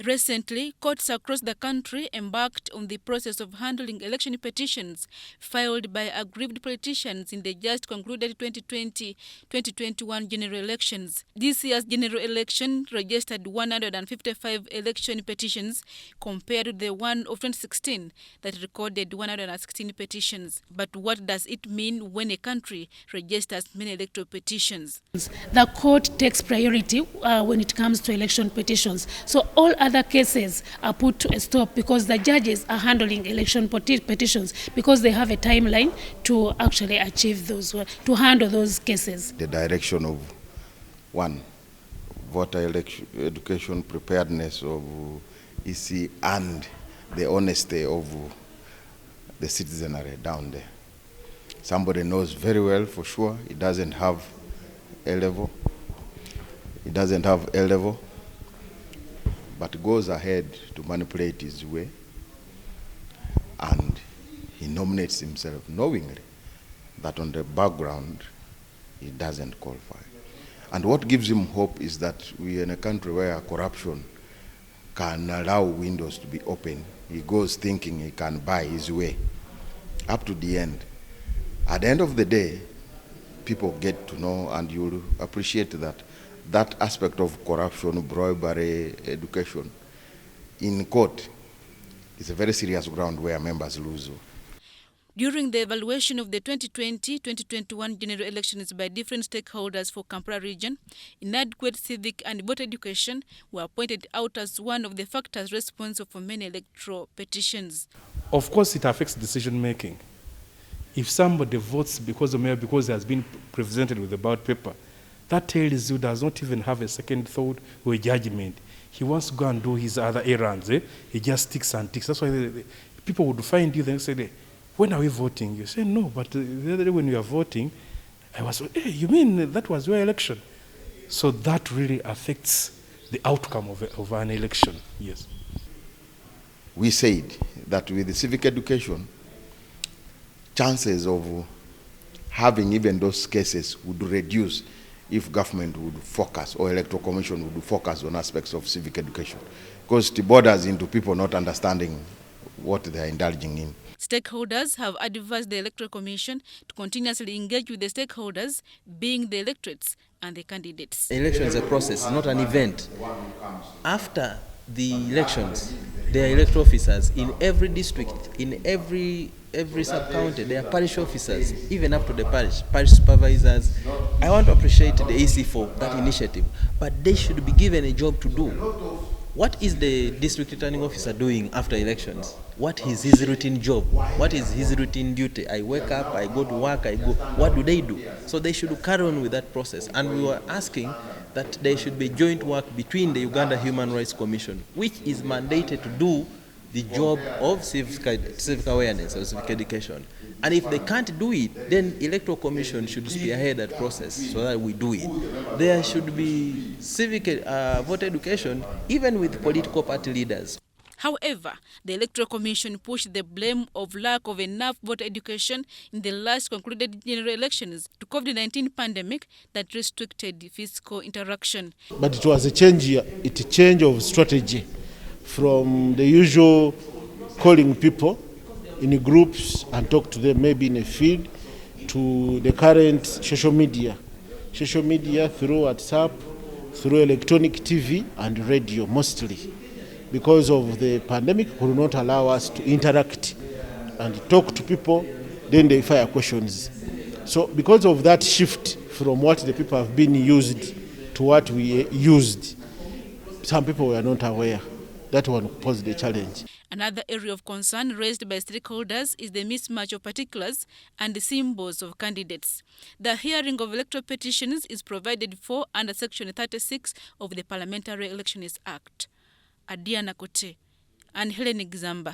Recently, courts across the country embarked on the process of handling election petitions filed by aggrieved politicians in the just concluded 2020-2021 general elections. This year's general election registered 155 election petitions compared to the one of 2016 that recorded 116 petitions. But what does it mean when a country registers many electoral petitions? The court takes priority when it comes to election petitions. So all other cases are put to a stop because the judges are handling election petitions because they have a timeline to actually achieve those, to handle those cases. The direction of one, voter education preparedness of EC and the honesty of the citizenry down there. Somebody knows very well for sure he doesn't have A-level. He doesn't have A-level, but goes ahead to manipulate his way, and he nominates himself knowingly that on the background he doesn't qualify. And what gives him hope is that we are in a country where corruption can allow windows to be open. He goes thinking he can buy his way up to the end. At the end of the day, people get to know, and you'll appreciate that aspect of corruption, bribery, education in court is a very serious ground where members lose. During the evaluation of the 2020-2021 general elections by different stakeholders for Kampala region, inadequate civic and voter education were pointed out as one of the factors responsible for many electoral petitions. Of course, it affects decision making. If somebody votes because he has been presented with a ballot paper, that tells you does not even have a second thought or a judgment. He wants to go and do his other errands. He just ticks and ticks. That's why people would find you and say, when are we voting? You say, no, but the other day when you are voting, I was, hey, you mean that was your election? So that really affects the outcome of an election, yes. We said that with the civic education, chances of having even those cases would reduce if government would focus, or Electoral Commission would focus on aspects of civic education, because it borders into people not understanding what they are indulging in. Stakeholders have advised the Electoral Commission to continuously engage with the stakeholders, being the electorates and the candidates. Election is a process, not an event. After the elections, there are electoral officers in every district, in every sub-county. There are parish officers, even up to the parish supervisors. I want to appreciate the AC for that initiative, but they should be given a job to do. What is the district returning officer doing after elections? What is his routine job? What is his routine duty? I wake up, I go to work, I go. What do they do? So they should carry on with that process. And we were asking that there should be joint work between the Uganda Human Rights Commission, which is mandated to do the job of civic awareness or civic education. And if they can't do it, then Electoral Commission should spearhead that process so that we do it. There should be civic voter education, even with political party leaders. However, the Electoral Commission pushed the blame of lack of enough voter education in the last concluded general elections to COVID-19 pandemic that restricted physical interaction. But it was a change of strategy from the usual calling people in groups and talk to them maybe in a field to the current social media through WhatsApp, through electronic TV and radio mostly. Because of the pandemic, could not allow us to interact and talk to people, then they fire questions. So because of that shift from what the people have been used to what we used, some people were not aware. That one posed a challenge. Another area of concern raised by stakeholders is the mismatch of particulars and the symbols of candidates. The hearing of electoral petitions is provided for under Section 36 of the Parliamentary Elections Act. Adiana Kote and Helen Gzamba.